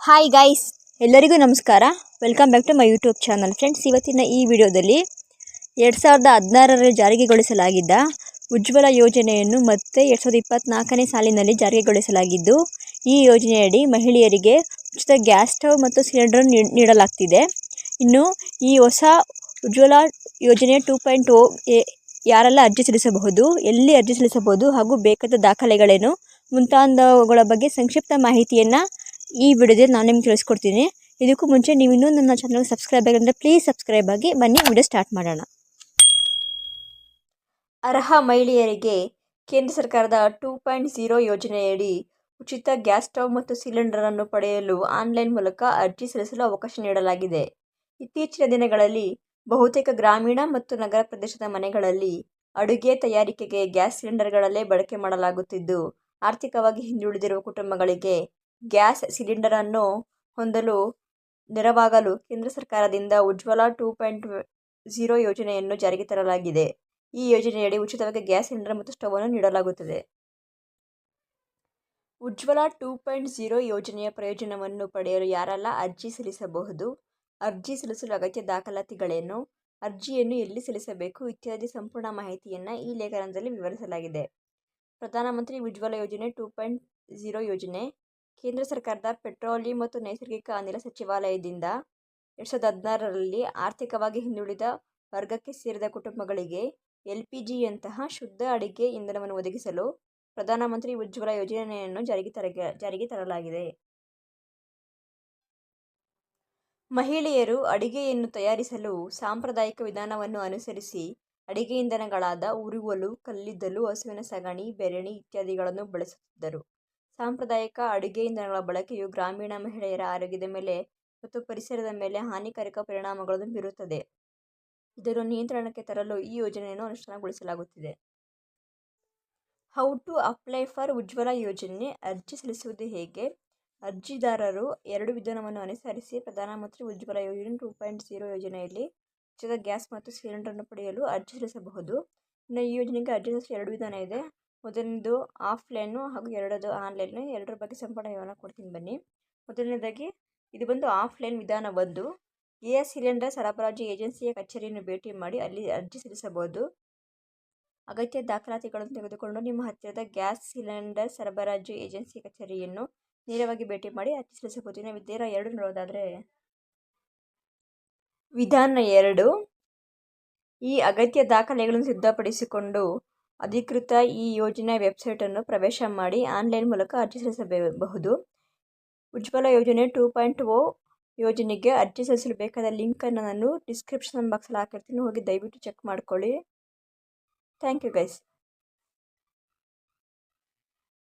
Hi guys, ಎಲ್ಲರಿಗೂ ನಮಸ್ಕಾರ. Welcome back to my YouTube channel. Friends, ಇವತ್ತಿನ ಈ ವಿಡಿಯೋದಲ್ಲಿ 2016ರಲ್ಲಿ ಜಾರಿಗೊಳಿಸಲಾಗಿದ್ದ ಉಜ್ವಲ ಯೋಜನೆಯನ್ನು ಮತ್ತೆ 2024ನೇ ಸಾಲಿನಲ್ಲಿ ಜಾರಿಗೊಳಿಸಲಾಗಿದ್ದು, ಈ ಯೋಜನೆಯಡಿ ಮಹಿಳೆಯರಿಗೆ ಉಚಿತ ಗ್ಯಾಸ್ ಸ್ಟವ್ ಮತ್ತು ಸಿಲಿಂಡರ್ ನೀಡಲಾಗ್ತಿದೆ. ಇನ್ನು ಈ ಹೊಸ ಉಜ್ವಲ ಯೋಜನೆ 2.0 ಯಾರೆಲ್ಲ ಅರ್ಜಿ ಸಲ್ಲಿಸಬಹುದು, ಎಲ್ಲಿ ಅರ್ಜಿ ಸಲ್ಲಿಸಬಹುದು ಹಾಗೂ ಬೇಕಾದ ದಾಖಲೆಗಳೇನು ಮುಂತಾದವುಗಳ ಬಗ್ಗೆ ಸಂಕ್ಷಿಪ್ತ ಮಾಹಿತಿಯನ್ನು ಈ ವಿಡಿಯೋದಲ್ಲಿ ನಾನು ನಿಮ್ಗೆ ತಿಳಿಸ್ಕೊಡ್ತೀನಿ. ಇದಕ್ಕೂ ಮುಂಚೆ ನೀವು ಇನ್ನೂ ನನ್ನ ಚಾನಲ್ಗೆ ಸಬ್ಸ್ಕ್ರೈಬ್ ಆಗಿದ್ರೆ ಪ್ಲೀಸ್ ಸಬ್ಸ್ಕ್ರೈಬ್ ಆಗಿ. ಬನ್ನಿ ವಿಡಿಯೋ ಸ್ಟಾರ್ಟ್ ಮಾಡೋಣ. ಅರ್ಹ ಮಹಿಳೆಯರಿಗೆ ಕೇಂದ್ರ ಸರ್ಕಾರದ 2.0 ಯೋಜನೆಯಡಿ ಉಚಿತ ಗ್ಯಾಸ್ ಸ್ಟವ್ ಮತ್ತು ಸಿಲಿಂಡರನ್ನು ಪಡೆಯಲು ಆನ್ಲೈನ್ ಮೂಲಕ ಅರ್ಜಿ ಸಲ್ಲಿಸಲು ಅವಕಾಶ ನೀಡಲಾಗಿದೆ. ಇತ್ತೀಚಿನ ದಿನಗಳಲ್ಲಿ ಬಹುತೇಕ ಗ್ರಾಮೀಣ ಮತ್ತು ನಗರ ಪ್ರದೇಶದ ಮನೆಗಳಲ್ಲಿ ಅಡುಗೆ ತಯಾರಿಕೆಗೆ ಗ್ಯಾಸ್ ಸಿಲಿಂಡರ್ಗಳಲ್ಲೇ ಬಳಕೆ ಮಾಡಲಾಗುತ್ತಿದ್ದು, ಆರ್ಥಿಕವಾಗಿ ಹಿಂದುಳಿದಿರುವ ಕುಟುಂಬಗಳಿಗೆ ಗ್ಯಾಸ್ ಸಿಲಿಂಡರನ್ನು ಹೊಂದಲು ನೆರವಾಗಲು ಕೇಂದ್ರ ಸರ್ಕಾರದಿಂದ ಉಜ್ವಲ 2.0 ಯೋಜನೆಯನ್ನು ಜಾರಿಗೆ ತರಲಾಗಿದೆ. ಈ ಯೋಜನೆಯಡಿ ಉಚಿತವಾಗಿ ಗ್ಯಾಸ್ ಸಿಲಿಂಡರ್ ಮತ್ತು ಸ್ಟವ್ ಅನ್ನು ನೀಡಲಾಗುತ್ತದೆ. ಉಜ್ವಲ 2.0 ಯೋಜನೆಯ ಪ್ರಯೋಜನವನ್ನು ಪಡೆಯಲು ಯಾರೆಲ್ಲ ಅರ್ಜಿ ಸಲ್ಲಿಸಬಹುದು, ಅರ್ಜಿ ಸಲ್ಲಿಸಲು ಅಗತ್ಯ ದಾಖಲಾತಿಗಳೇನು, ಅರ್ಜಿಯನ್ನು ಎಲ್ಲಿ ಸಲ್ಲಿಸಬೇಕು ಇತ್ಯಾದಿ ಸಂಪೂರ್ಣ ಮಾಹಿತಿಯನ್ನು ಈ ಲೇಖನದಲ್ಲಿ ವಿವರಿಸಲಾಗಿದೆ. ಪ್ರಧಾನಮಂತ್ರಿ ಉಜ್ವಲ ಯೋಜನೆ 2.0 ಯೋಜನೆ ಕೇಂದ್ರ ಸರ್ಕಾರದ ಪೆಟ್ರೋಲಿಯಂ ಮತ್ತು ನೈಸರ್ಗಿಕ ಅನಿಲ ಸಚಿವಾಲಯದಿಂದ 2016ರಲ್ಲಿ ಆರ್ಥಿಕವಾಗಿ ಹಿಂದುಳಿದ ವರ್ಗಕ್ಕೆ ಸೇರಿದ ಕುಟುಂಬಗಳಿಗೆ LPGಯಂತಹ ಶುದ್ಧ ಅಡುಗೆ ಇಂಧನವನ್ನು ಒದಗಿಸಲು ಪ್ರಧಾನಮಂತ್ರಿ ಉಜ್ವಲ ಯೋಜನೆಯನ್ನು ಜಾರಿಗೆ ತರಲಾಗಿದೆ. ಮಹಿಳೆಯರು ಅಡುಗೆಯನ್ನು ತಯಾರಿಸಲು ಸಾಂಪ್ರದಾಯಿಕ ವಿಧಾನವನ್ನು ಅನುಸರಿಸಿ ಅಡುಗೆ ಇಂಧನಗಳಾದ ಉರುವಲು, ಕಲ್ಲಿದ್ದಲು, ಹಸುವಿನ ಸಗಣಿ, ಬೆರಣಿ ಇತ್ಯಾದಿಗಳನ್ನು ಬಳಸುತ್ತಿದ್ದರು. ಸಾಂಪ್ರದಾಯಿಕ ಅಡುಗೆ ಇಂಧನಗಳ ಬಳಕೆಯು ಗ್ರಾಮೀಣ ಮಹಿಳೆಯರ ಆರೋಗ್ಯದ ಮೇಲೆ ಮತ್ತು ಪರಿಸರದ ಮೇಲೆ ಹಾನಿಕಾರಕ ಪರಿಣಾಮಗಳನ್ನು ಬೀರುತ್ತದೆ. ಇದನ್ನು ನಿಯಂತ್ರಣಕ್ಕೆ ತರಲು ಈ ಯೋಜನೆಯನ್ನು ಅನುಷ್ಠಾನಗೊಳಿಸಲಾಗುತ್ತಿದೆ. ಹೌ ಟು ಅಪ್ಲೈ ಫಾರ್ ಉಜ್ವಲ ಯೋಜನೆ. ಅರ್ಜಿ ಸಲ್ಲಿಸುವುದು ಹೇಗೆ? ಅರ್ಜಿದಾರರು 2 ವಿಧಾನವನ್ನು ಅನುಸರಿಸಿ ಪ್ರಧಾನಮಂತ್ರಿ ಉಜ್ವಲ ಯೋಜನೆ 2.0 ಯೋಜನೆಯಲ್ಲಿ ಉಚಿತ ಗ್ಯಾಸ್ ಮತ್ತು ಸಿಲಿಂಡರನ್ನು ಪಡೆಯಲು ಅರ್ಜಿ ಸಲ್ಲಿಸಬಹುದು. ಇನ್ನು ಈ ಯೋಜನೆಗೆ ಅರ್ಜಿ ಸಲ್ಲಿಸಲು 2 ವಿಧಾನ ಇದೆ. ಮೊದಲನೇದು ಆಫ್ಲೈನು ಹಾಗೂ ಎರಡನೇದು ಆನ್ಲೈನು. ಎರಡರ ಬಗ್ಗೆ ಸಂಪೂರ್ಣ ವಿವರ ಕೊಡ್ತೀನಿ ಬನ್ನಿ. ಮೊದಲನೇದಾಗಿ ಇದು ಬಂದು ಆಫ್ಲೈನ್ ವಿಧಾನ. ಗ್ಯಾಸ್ ಸಿಲಿಂಡರ್ ಸರಬರಾಜು ಏಜೆನ್ಸಿಯ ಕಚೇರಿಯನ್ನು ಭೇಟಿ ಮಾಡಿ ಅಲ್ಲಿ ಅರ್ಜಿ ಸಲ್ಲಿಸಬಹುದು. ಅಗತ್ಯ ದಾಖಲಾತಿಗಳನ್ನು ತೆಗೆದುಕೊಂಡು ನಿಮ್ಮ ಹತ್ತಿರದ ಗ್ಯಾಸ್ ಸಿಲಿಂಡರ್ ಸರಬರಾಜು ಏಜೆನ್ಸಿ ಕಚೇರಿಯನ್ನು ನೇರವಾಗಿ ಭೇಟಿ ಮಾಡಿ ಅರ್ಜಿ ಸಲ್ಲಿಸಬಹುದು. ಇನ್ನು ವಿಧಾನ 2 ನೋಡೋದಾದರೆ, ವಿಧಾನ 2 ಈ ಅಗತ್ಯ ದಾಖಲೆಗಳನ್ನು ಸಿದ್ಧಪಡಿಸಿಕೊಂಡು ಅಧಿಕೃತ ಈ ಯೋಜನೆಯ ವೆಬ್ಸೈಟನ್ನು ಪ್ರವೇಶ ಮಾಡಿ ಆನ್ಲೈನ್ ಮೂಲಕ ಅರ್ಜಿ ಸಲ್ಲಿಸಬಹುದು. ಉಜ್ವಲ ಯೋಜನೆ 2.0 ಯೋಜನೆಗೆ ಅರ್ಜಿ ಸಲ್ಲಿಸಲು ಬೇಕಾದ ಲಿಂಕನ್ನು ನಾನು ಡಿಸ್ಕ್ರಿಪ್ಷನ್ ಬಾಕ್ಸಲ್ಲಿ ಹಾಕಿರ್ತೀನಿ, ಹೋಗಿ ದಯವಿಟ್ಟು ಚೆಕ್ ಮಾಡ್ಕೊಳ್ಳಿ. Thank you guys.